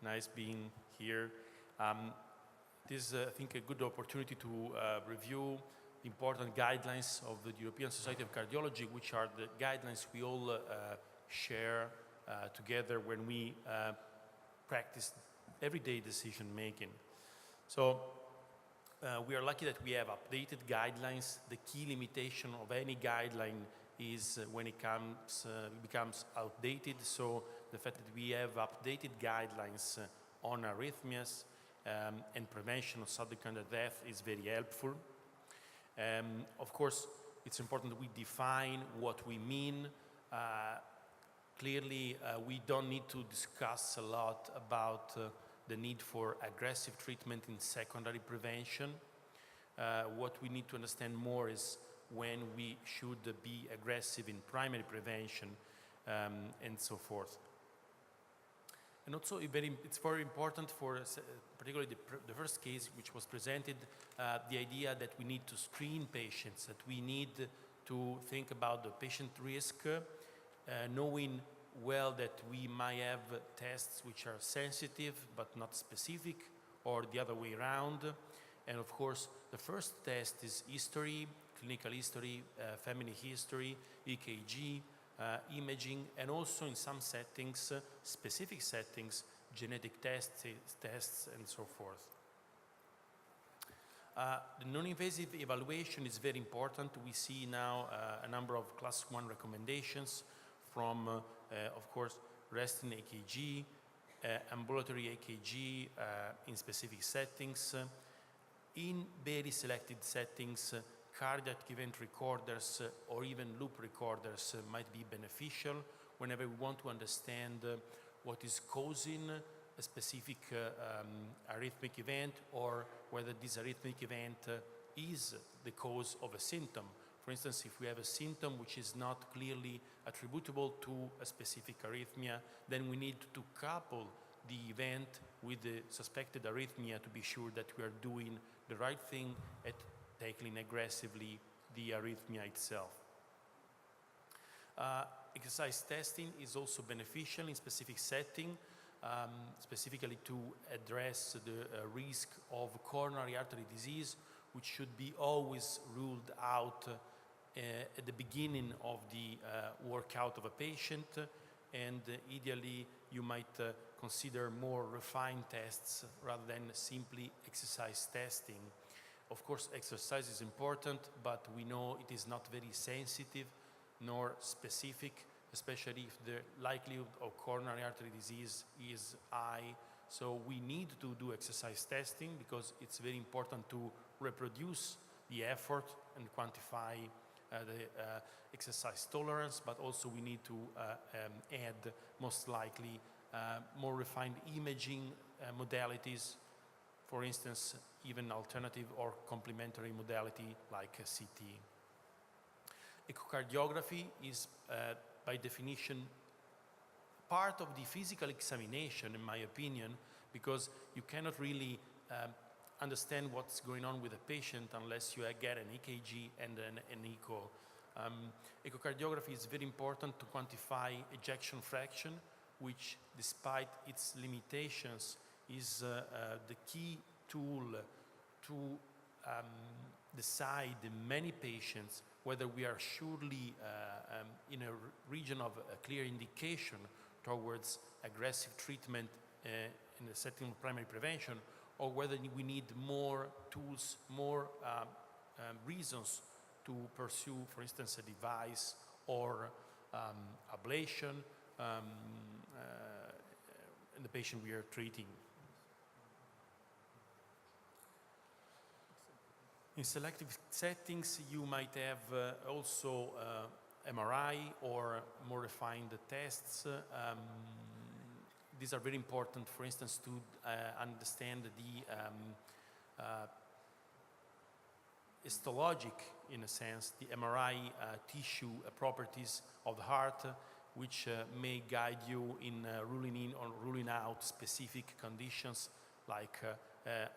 Nice being here. This is, I think, a good opportunity to review important guidelines of the European Society of Cardiology, which are the guidelines we all share together when we practice everyday decision making. So we are lucky that we have updated guidelines. The key limitation of any guideline is when it becomes outdated. So the fact that we have updated guidelines on arrhythmias and prevention of sudden cardiac death is very helpful. Of course, it's important that we define what we mean. Clearly, we don't need to discuss a lot about the need for aggressive treatment in secondary prevention. What we need to understand more is when we should be aggressive in primary prevention and so forth. And also, it's very important for particularly the first case which was presented, the idea that we need to screen patients, that we need to think about the patient risk, knowing well that we might have tests which are sensitive but not specific, or the other way around. And of course, the first test is history, clinical history, family history, EKG, imaging, and also in some settings, specific settings, genetic tests, and so forth. The non-invasive evaluation is very important. We see now a number of class 1 recommendations from, of course, resting EKG, ambulatory EKG in specific settings. In very selected settings, cardiac event recorders or even loop recorders might be beneficial whenever we want to understand what is causing a specific arrhythmic event, or whether this arrhythmic event is the cause of a symptom. For instance, if we have a symptom which is not clearly attributable to a specific arrhythmia, then we need to couple the event with the suspected arrhythmia to be sure that we are doing the right thing at tackling aggressively the arrhythmia itself. Exercise testing is also beneficial in specific setting, specifically to address the risk of coronary artery disease, which should be always ruled out at the beginning of the workout of a patient, and ideally you might consider more refined tests rather than simply exercise testing. Of course, exercise is important, but we know it is not very sensitive nor specific, especially if the likelihood of coronary artery disease is high. So we need to do exercise testing because it's very important to reproduce the effort and quantify the exercise tolerance, but also we need to add, most likely, more refined imaging modalities, for instance, even alternative or complementary modality like CT. Echocardiography is, by definition, part of the physical examination, in my opinion, because you cannot really understand what's going on with a patient unless you get an EKG and an echo. Echocardiography is very important to quantify ejection fraction, which, despite its limitations, is the key tool to decide in many patients whether we are surely in a region of a clear indication towards aggressive treatment in the setting of primary prevention, or whether we need more tools, more reasons to pursue, for instance, a device or ablation in the patient we are treating. In selective settings, you might have also MRI or more refined tests. These are very important, for instance, to understand the histologic, in a sense, the MRI tissue properties of the heart, which may guide you in ruling in or ruling out specific conditions like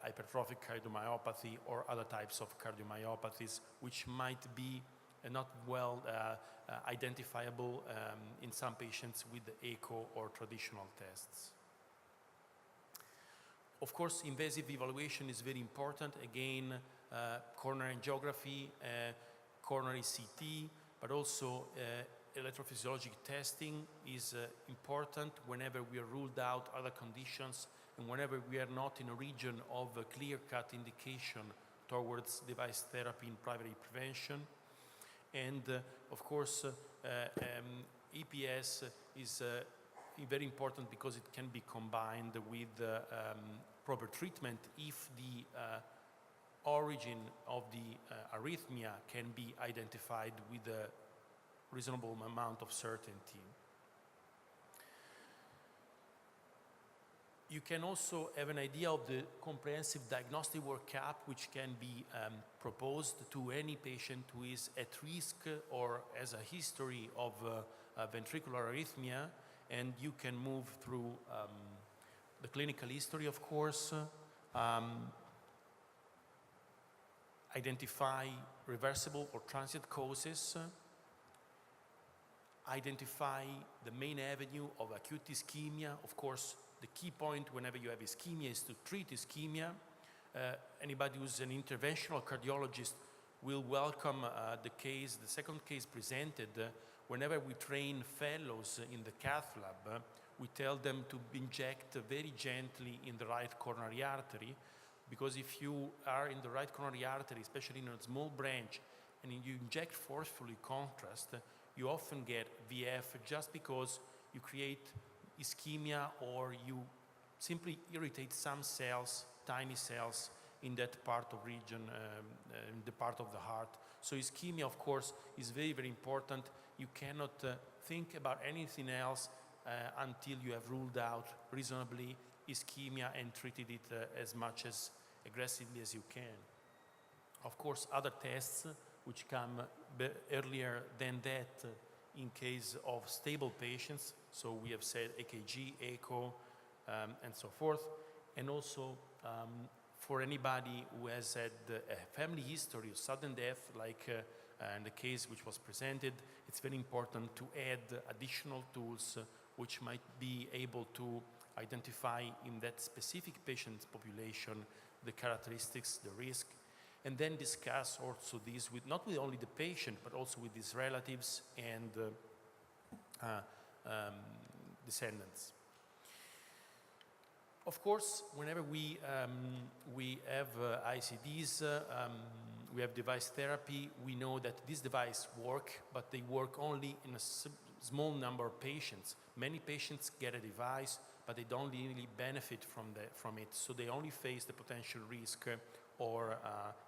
hypertrophic cardiomyopathy or other types of cardiomyopathies, which might be not well identifiable in some patients with the echo or traditional tests. Of course, invasive evaluation is very important. Again, coronary angiography, coronary CT, but also electrophysiologic testing is important whenever we are ruled out other conditions and whenever we are not in a region of a clear-cut indication towards device therapy in primary prevention. And of course, EPS is very important because it can be combined with proper treatment if the origin of the arrhythmia can be identified with a reasonable amount of certainty. You can also have an idea of the comprehensive diagnostic workup which can be proposed to any patient who is at risk or has a history of ventricular arrhythmia, and you can move through the clinical history, of course, identify reversible or transient causes, identify the main avenue of acute ischemia. Of course, the key point whenever you have ischemia is to treat ischemia. Anybody who's an interventional cardiologist will welcome the second case presented. Whenever we train fellows in the cath lab, we tell them to inject very gently in the right coronary artery, because if you are in the right coronary artery, especially in a small branch, and you inject forcefully contrast, you often get VF just because you create ischemia or you simply irritate some cells, tiny cells, in that part of region, in the part of the heart. So ischemia, of course, is very, very important. You cannot think about anything else until you have ruled out reasonably ischemia and treated it as much as aggressively as you can. Of course, other tests which come earlier than that in case of stable patients, so we have said EKG, echo, and so forth, and also for anybody who has had a family history of sudden death, like in the case which was presented, it's very important to add additional tools which might be able to identify in that specific patient population the characteristics, the risk, and then discuss also these with not with only the patient, but also with his relatives and descendants. Of course, whenever we have ICDs, we have device therapy, we know that these devices work, but they work only in a small number of patients. Many patients get a device, but they don't really benefit from it, so they only face the potential risk or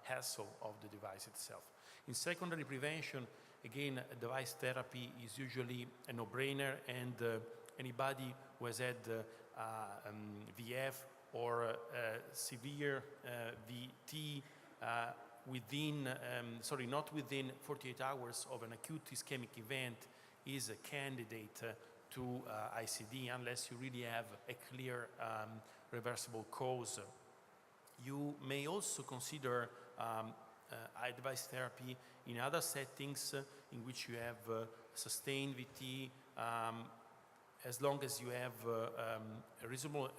hassle of the device itself. In secondary prevention, again, device therapy is usually a no-brainer, and anybody who has had VF or severe VT within, not within 48 hours of an acute ischemic event is a candidate to ICD unless you really have a clear reversible cause. You may also consider device therapy in other settings in which you have sustained VT, as long as you have a reasonable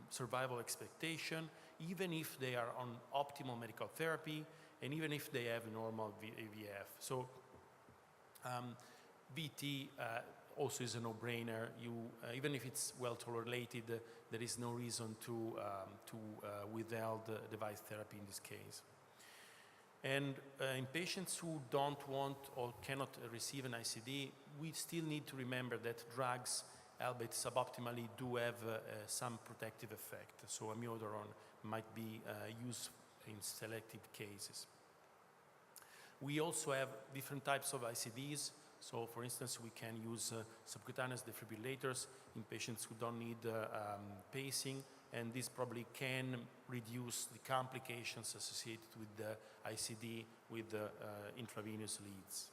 survival expectation, even if they are on optimal medical therapy, and even if they have normal AVF. So VT also is a no-brainer. Even if it's well tolerated, there is no reason to withhold device therapy in this case. And in patients who don't want or cannot receive an ICD, we still need to remember that drugs, albeit suboptimally, do have some protective effect. So amiodarone might be used in selected cases. We also have different types of ICDs. So for instance, we can use subcutaneous defibrillators in patients who don't need pacing, and this probably can reduce the complications associated with the ICD with intravenous leads.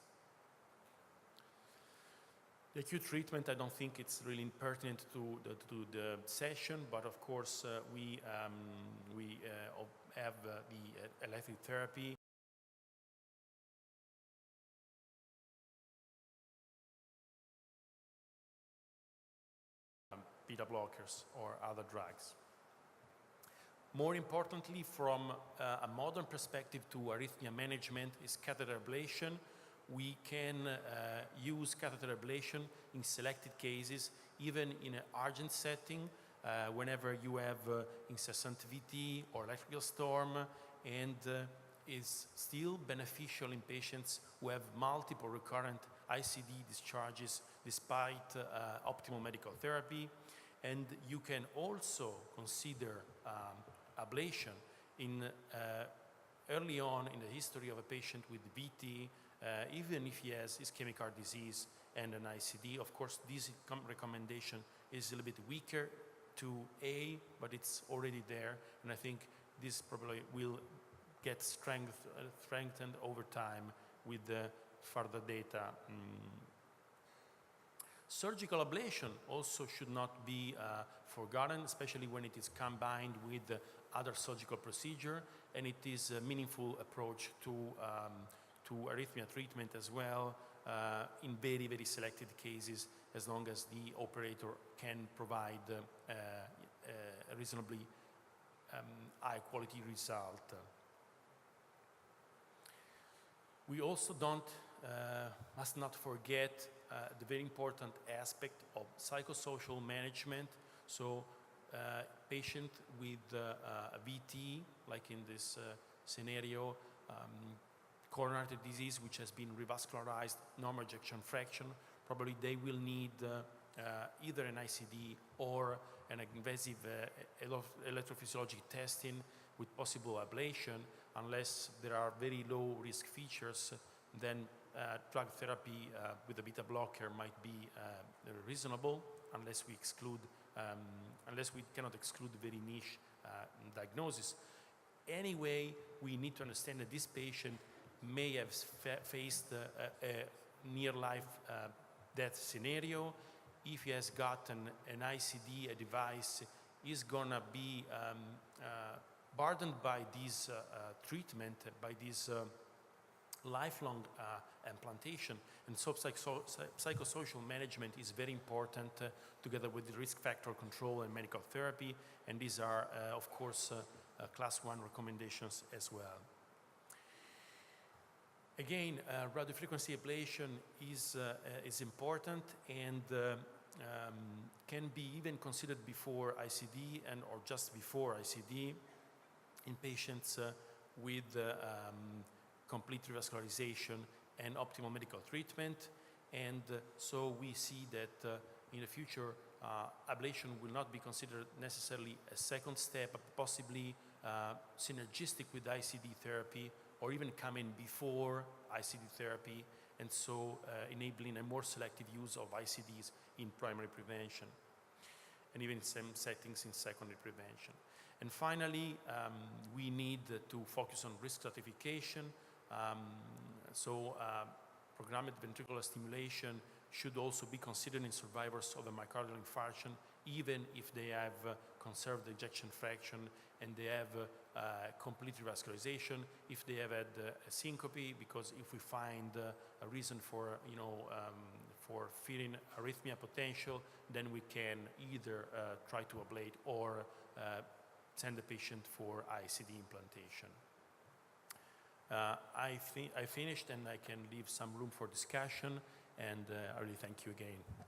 The acute treatment, I don't think it's really pertinent to the session, but of course we have the electric therapy. beta blockers or other drugs. More importantly, from a modern perspective to arrhythmia management is catheter ablation. We can use catheter ablation in selected cases, even in an urgent setting, whenever you have incessant VT or electrical storm, and is still beneficial in patients who have multiple recurrent ICD discharges despite optimal medical therapy. And you can also consider ablation in early on in the history of a patient with VT, even if he has ischemic heart disease and an ICD. Of course, this recommendation is a little bit weaker to A, but it's already there, and I think this probably will get strengthened over time with the further data. Surgical ablation also should not be forgotten, especially when it is combined with other surgical procedure, and it is a meaningful approach to arrhythmia treatment as well, in very, very selected cases, as long as the operator can provide a reasonably high quality result. We also must not forget the very important aspect of psychosocial management. So patient with a VT, like in this scenario, coronary artery disease which has been revascularized, normal ejection fraction, probably they will need either an ICD or an invasive electrophysiologic testing with possible ablation. Unless there are very low risk features, then drug therapy with a beta blocker might be reasonable, unless we cannot exclude very niche diagnosis. Anyway, we need to understand that this patient may have faced a near-life death scenario. If he has gotten an ICD, a device, is gonna be burdened by this treatment, by this lifelong implantation. And so psychosocial management is very important, together with the risk factor control and medical therapy. And these are, of course, class 1 recommendations as well. Again, radiofrequency ablation is important and can be even considered before ICD or just before ICD in patients with complete revascularization and optimal medical treatment. And so we see that in the future, ablation will not be considered necessarily a second step, but possibly synergistic with ICD therapy, or even come in before ICD therapy, and so enabling a more selective use of ICDs in primary prevention, and even in some settings in secondary prevention. And finally, we need to focus on risk stratification. Programmed ventricular stimulation should also be considered in survivors of a myocardial infarction, even if they have conserved ejection fraction and they have complete revascularization, if they have had a syncope, because if we find a reason for, for fearing arrhythmia potential, then we can either try to ablate or send the patient for ICD implantation. I finished, and I can leave some room for discussion, and I really thank you again.